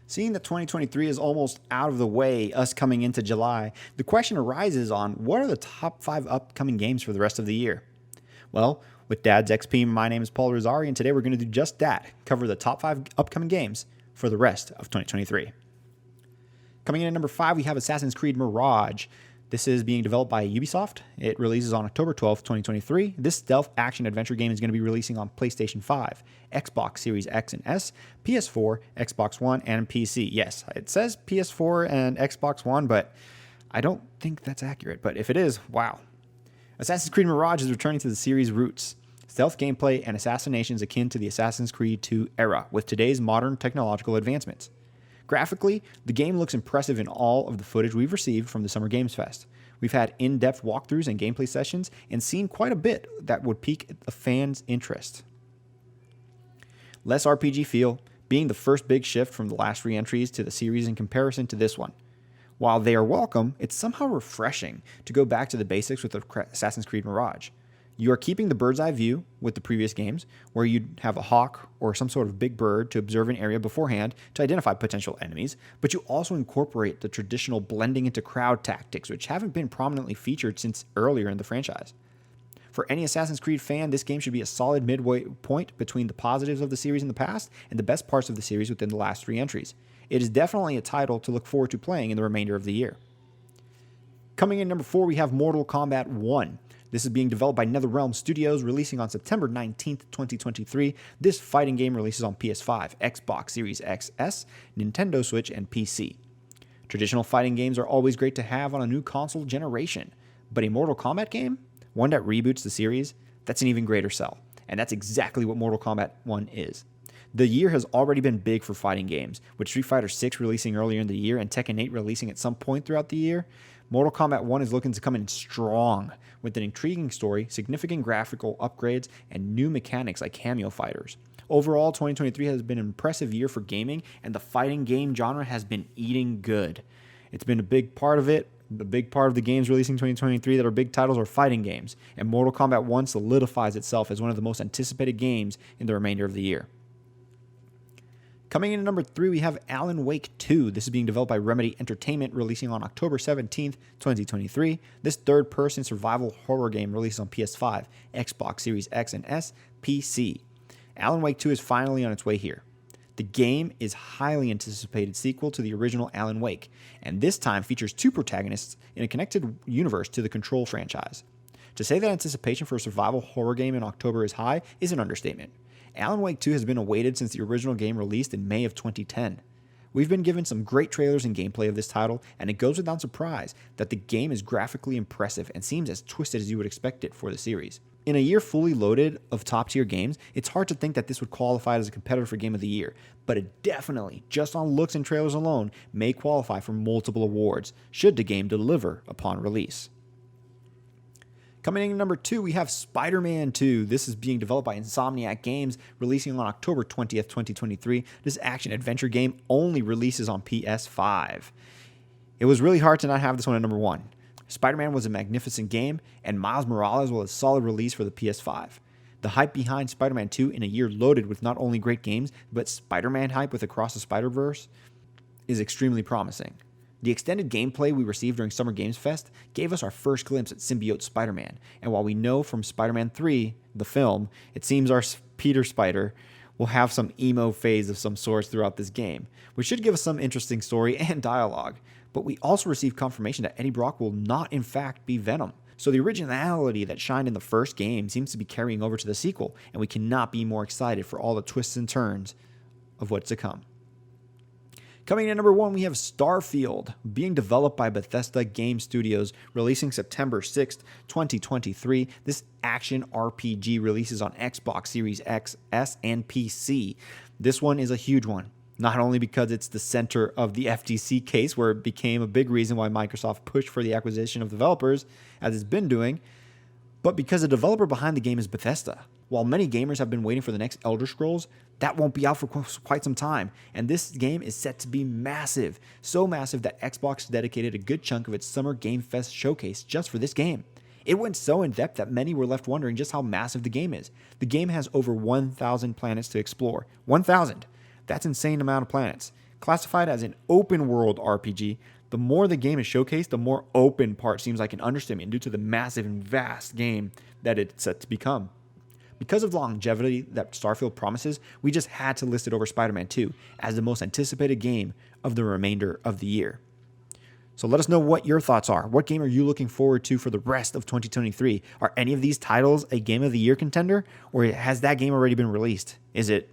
Seeing that 2023 is almost out of the way, us coming into July, the question arises on what are the top 5 upcoming games for the rest of the year? Well, with Dad's XP, my name is Paul Rosari, and today we're going to do just that, cover the top 5 upcoming games for the rest of 2023. Coming in at number 5, we have Assassin's Creed Mirage. This is being developed by Ubisoft. It releases on October 12th, 2023. This stealth action-adventure game is going to be releasing on PlayStation 5, Xbox Series X and S, PS4, Xbox One, and PC. Yes, it says PS4 and Xbox One, but I don't think that's accurate. But if it is, wow. Assassin's Creed Mirage is returning to the series' roots. Stealth gameplay and assassinations akin to the Assassin's Creed II era, with today's modern technological advancements. Graphically, the game looks impressive in all of the footage we've received from the Summer Games Fest. We've had in-depth walkthroughs and gameplay sessions and seen quite a bit that would pique a fan's interest. Less RPG feel, being the first big shift from the last re-entries to the series in comparison to this one. While they are welcome, it's somehow refreshing to go back to the basics with Assassin's Creed Mirage. You are keeping the bird's eye view with the previous games, where you'd have a hawk or some sort of big bird to observe an area beforehand to identify potential enemies, but you also incorporate the traditional blending into crowd tactics, which haven't been prominently featured since earlier in the franchise. For any Assassin's Creed fan, this game should be a solid midway point between the positives of the series in the past and the best parts of the series within the last 3 entries. It is definitely a title to look forward to playing in the remainder of the year. Coming in number 4, we have Mortal Kombat 1. This is being developed by NetherRealm Studios, releasing on September 19th, 2023. This fighting game releases on PS5, Xbox Series XS, Nintendo Switch, and PC. Traditional fighting games are always great to have on a new console generation, but a Mortal Kombat game, one that reboots the series, that's an even greater sell. And that's exactly what Mortal Kombat 1 is. The year has already been big for fighting games, with Street Fighter 6 releasing earlier in the year and Tekken 8 releasing at some point throughout the year. Mortal Kombat 1 is looking to come in strong, with an intriguing story, significant graphical upgrades, and new mechanics like cameo fighters. Overall, 2023 has been an impressive year for gaming, and the fighting game genre has been eating good. It's been a big part of it. The big part of the games releasing 2023 that are big titles are fighting games, and Mortal Kombat 1 solidifies itself as one of the most anticipated games in the remainder of the year. Coming in at number 3, we have Alan Wake 2. This is being developed by Remedy Entertainment, releasing on October 17th, 2023. This third-person survival horror game releases on PS5, Xbox Series X and S, PC. Alan Wake 2 is finally on its way here. The game is a highly anticipated sequel to the original Alan Wake, and this time features 2 protagonists in a connected universe to the Control franchise. To say that anticipation for a survival horror game in October is high is an understatement. Alan Wake 2 has been awaited since the original game released in May of 2010. We've been given some great trailers and gameplay of this title, and it goes without surprise that the game is graphically impressive and seems as twisted as you would expect it for the series. In a year fully loaded of top-tier games, it's hard to think that this would qualify as a competitor for Game of the Year, but it definitely, just on looks and trailers alone, may qualify for multiple awards, should the game deliver upon release. Coming in at number 2, we have SpiderMan II. This is being developed by Insomniac Games, releasing on October 20th, 2023. This action-adventure game only releases on PS5. It was really hard to not have this one at number 1. Spider-Man was a magnificent game, and Miles Morales was a solid release for the PS5. The hype behind Spider-Man 2 in a year loaded with not only great games, but Spider-Man hype with Across the Spider-Verse is extremely promising. The extended gameplay we received during Summer Games Fest gave us our first glimpse at symbiote Spider-Man, and while we know from Spider-Man 3, the film, it seems our Peter Spider will have some emo phase of some sorts throughout this game, which should give us some interesting story and dialogue. But we also received confirmation that Eddie Brock will not in fact be Venom. So the originality that shined in the first game seems to be carrying over to the sequel, and we cannot be more excited for all the twists and turns of what's to come. Coming in at number 1, we have Starfield, being developed by Bethesda Game Studios, releasing September 6th, 2023. This action RPG releases on Xbox Series X, S, and PC. This one is a huge one, not only because it's the center of the FTC case, where it became a big reason why Microsoft pushed for the acquisition of developers, as it's been doing, but because the developer behind the game is Bethesda. While many gamers have been waiting for the next Elder Scrolls, that won't be out for quite some time, and this game is set to be massive. So massive that Xbox dedicated a good chunk of its Summer Game Fest showcase just for this game. It went so in depth that many were left wondering just how massive the game is. The game has over 1,000 planets to explore. 1,000! That's an insane amount of planets. Classified as an open world RPG, the more the game is showcased, the more open part seems like an understatement due to the massive and vast game that it's set to become. Because of the longevity that Starfield promises, we just had to list it over Spider-Man 2 as the most anticipated game of the remainder of the year. So let us know what your thoughts are. What game are you looking forward to for the rest of 2023? Are any of these titles a Game of the Year contender, or has that game already been released? Is it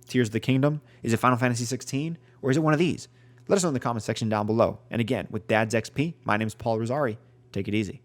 Tears of the Kingdom? Is it Final Fantasy 16? Or is it one of these? Let us know in the comment section down below. And again, with Dad's XP, my name is Paul Rosari. Take it easy.